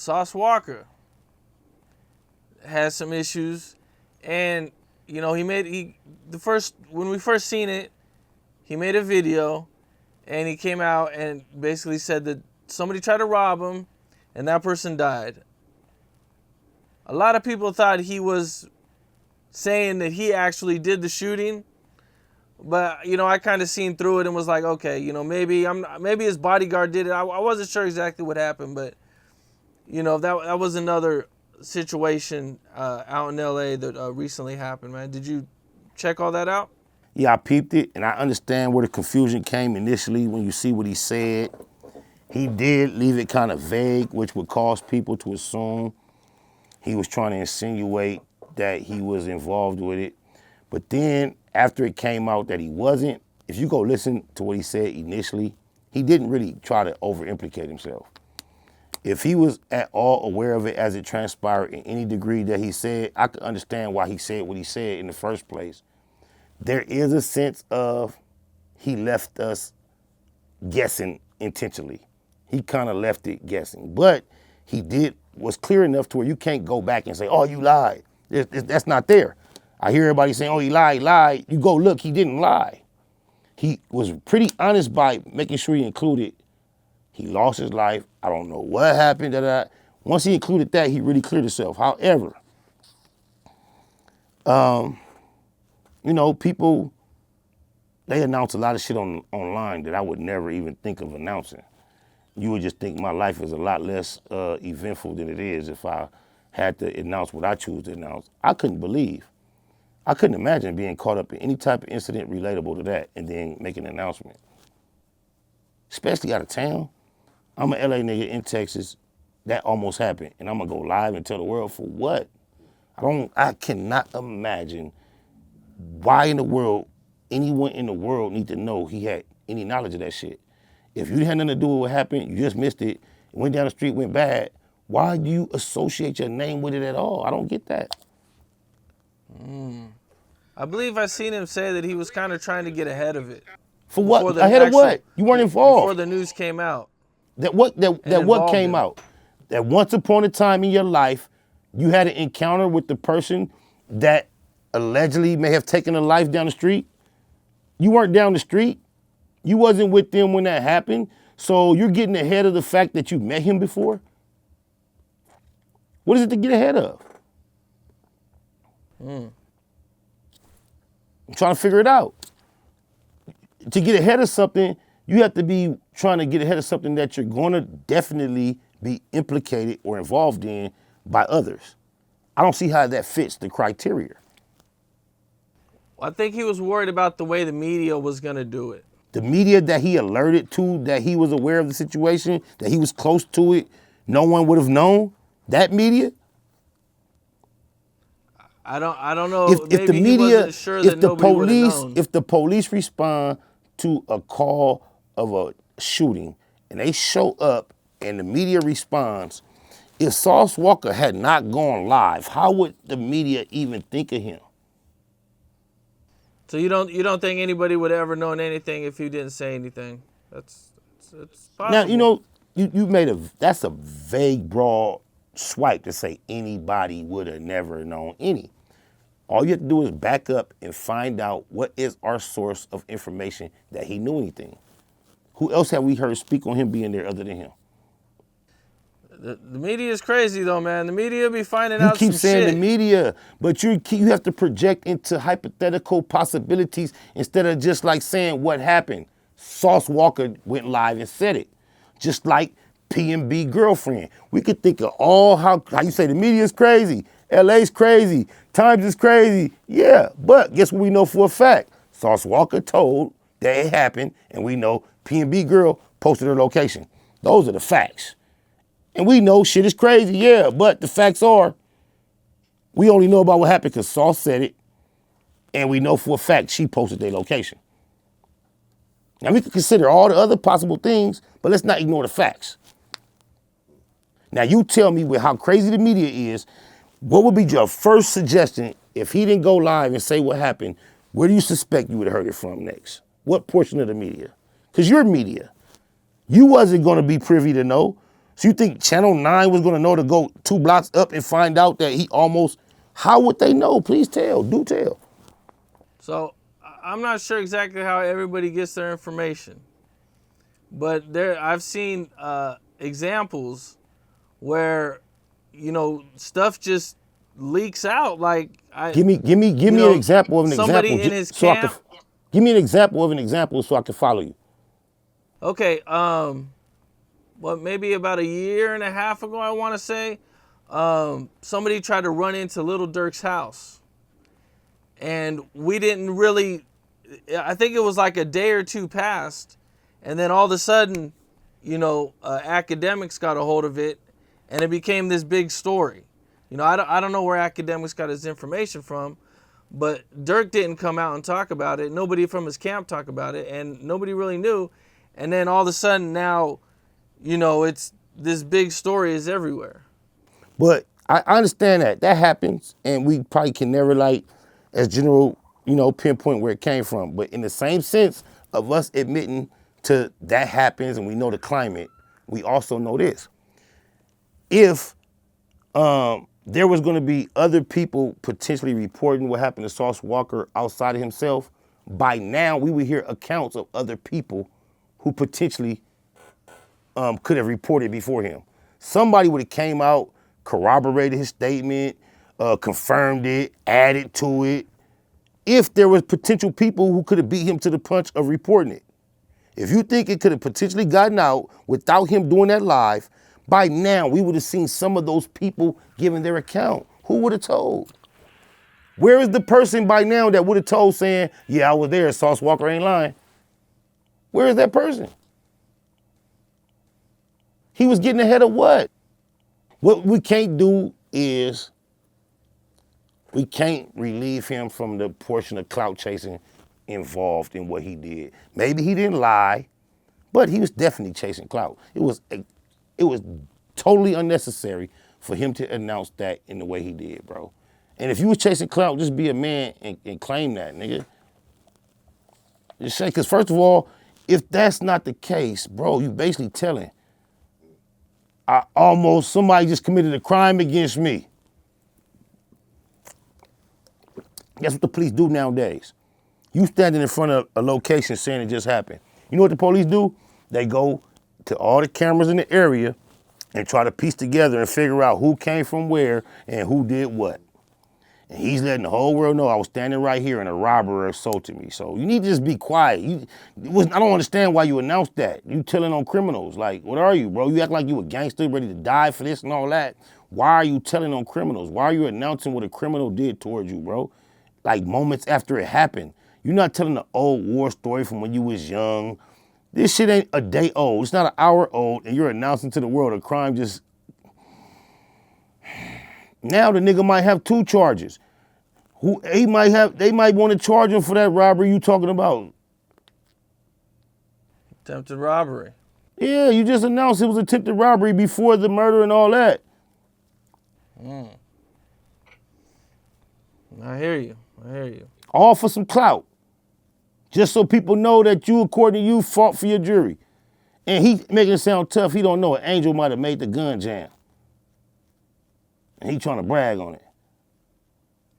Sauce Walka has some issues, and when we first seen it, he made a video, and he came out and basically said that somebody tried to rob him, and that person died. A lot of people thought he was saying that he actually did the shooting, but I kind of seen through it and was like, okay, maybe his bodyguard did it. I wasn't sure exactly what happened, but that was another situation out in LA that recently happened, man. Did you check all that out? Yeah, I peeped it, and I understand where the confusion came initially when you see what he said. He did leave it kind of vague, which would cause people to assume he was trying to insinuate that he was involved with it. But then, after it came out that he wasn't, if you go listen to what he said initially, he didn't really try to over-implicate himself. If he was at all aware of it as it transpired in any degree that he said, I could understand why he said what he said in the first place. There is a sense of he left us guessing intentionally. He kind of left it guessing. But he was clear enough to where you can't go back and say, oh, you lied. That's not there. I hear everybody saying, oh, he lied. You go look, he didn't lie. He was pretty honest by making sure he included he lost his life. I don't know what happened. Once he included that, he really cleared himself. However, people, they announce a lot of shit online that I would never even think of announcing. You would just think my life is a lot less eventful than it is if I had to announce what I choose to announce. I couldn't imagine being caught up in any type of incident relatable to that and then making an announcement. Especially out of town. I'm an LA nigga in Texas. That almost happened. And I'm gonna go live and tell the world for what? I cannot imagine why in the world anyone in the world need to know he had any knowledge of that shit. If you had nothing to do with what happened, you just missed it, went down the street, went bad, why do you associate your name with it at all? I don't get that. I believe I seen him say that he was kind of trying to get ahead of it. For what? Ahead of what? You weren't involved. Before the news came out. That what came out? That once upon a time in your life, you had an encounter with the person that allegedly may have taken a life down the street. You weren't down the street. You wasn't with them when that happened. So you're getting ahead of the fact that you met him before? What is it to get ahead of? I'm trying to figure it out. To get ahead of something, you have to be trying to get ahead of something that you're going to definitely be implicated or involved in by others. I don't see how that fits the criteria. Well, I think he was worried about the way the media was going to do it. The media that he alerted to, that he was aware of the situation, that he was close to it, no one would have known, that media? I don't know. If the media, if the police respond to a call of a shooting and they show up and the media responds, if Sauce Walka had not gone live, how would the media even think of him? So you don't think anybody would ever known anything if he didn't say anything? It's possible. Now, you made that's a vague, broad swipe to say anybody would have never known any. All you have to do is back up and find out what is our source of information that he knew anything. Who else have we heard speak on him being there other than him? The media is crazy though, man. The media be finding out some shit. You keep saying the media, but you have to project into hypothetical possibilities instead of just like saying what happened. Sauce Walka went live and said it. Just like P&B girlfriend. We could think of all how you say the media is crazy, LA's crazy, Times is crazy. Yeah, but guess what we know for a fact? Sauce Walka told that it happened, and we know P&B girl posted her location. Those are the facts. And we know shit is crazy, yeah, but the facts are, we only know about what happened because Sauce said it, and we know for a fact she posted their location. Now we can consider all the other possible things, but let's not ignore the facts. Now you tell me with how crazy the media is, what would be your first suggestion if he didn't go live and say what happened? Where do you suspect you would have heard it from next? What portion of the media? Because you're media. You wasn't going to be privy to know. So you think Channel 9 was gonna know to go 2 blocks up and find out that he almost, how would they know? Please tell, do tell. So I'm not sure exactly how everybody gets their information, but I've seen examples where, stuff just leaks out. Like Give me an example of an somebody example. in his so camp. Give me an example of an example so I can follow you. Okay, maybe about a year and a half ago, I want to say, somebody tried to run into Little Dirk's house. And we didn't really, I think it was like a day or two passed. And then all of a sudden, academics got a hold of it and it became this big story. I don't know where academics got his information from, but Dirk didn't come out and talk about it. Nobody from his camp talked about it, and nobody really knew. And then all of a sudden now, it's this big story is everywhere. But I understand that happens, and we probably can never as general, pinpoint where it came from. But in the same sense of us admitting to that happens and we know the climate, we also know this. If there was going to be other people potentially reporting what happened to Sauce Walker outside of himself, by now we would hear accounts of other people who potentially could have reported before him. Somebody would have came out, corroborated his statement, confirmed it, added to it, if there was potential people who could have beat him to the punch of reporting it. If you think it could have potentially gotten out without him doing that live, by now we would have seen some of those people giving their account. Who would have told? Where is the person by now that would have told saying, yeah, I was there, Sauce Walker ain't lying? Where is that person? He was getting ahead of what? What we can't do is we can't relieve him from the portion of clout chasing involved in what he did. Maybe he didn't lie, but he was definitely chasing clout. It was totally unnecessary for him to announce that in the way he did, bro. And if you was chasing clout, just be a man and claim that, nigga. Just say, because first of all, if that's not the case, bro, you basically telling, somebody just committed a crime against me. That's what the police do nowadays. You standing in front of a location saying it just happened. You know what the police do? They go to all the cameras in the area and try to piece together and figure out who came from where and who did what. And he's letting the whole world know I was standing right here and a robber assaulted me. So you need to just be quiet. I don't understand why you announced that. You telling on criminals. Like, what are you, bro? You act like you a gangster ready to die for this and all that. Why are you telling on criminals? Why are you announcing what a criminal did towards you, bro? Like moments after it happened. You're not telling the old war story from when you was young. This shit ain't a day old. It's not an hour old, and you're announcing to the world a crime just... Now the nigga might have 2 charges. They might want to charge him for that robbery you talking about. Attempted robbery. Yeah, you just announced it was attempted robbery before the murder and all that. I hear you. All for some clout. Just so people know that you, according to you, fought for your jury. And he making it sound tough. He don't know an angel might have made the gun jam. And he trying to brag on it.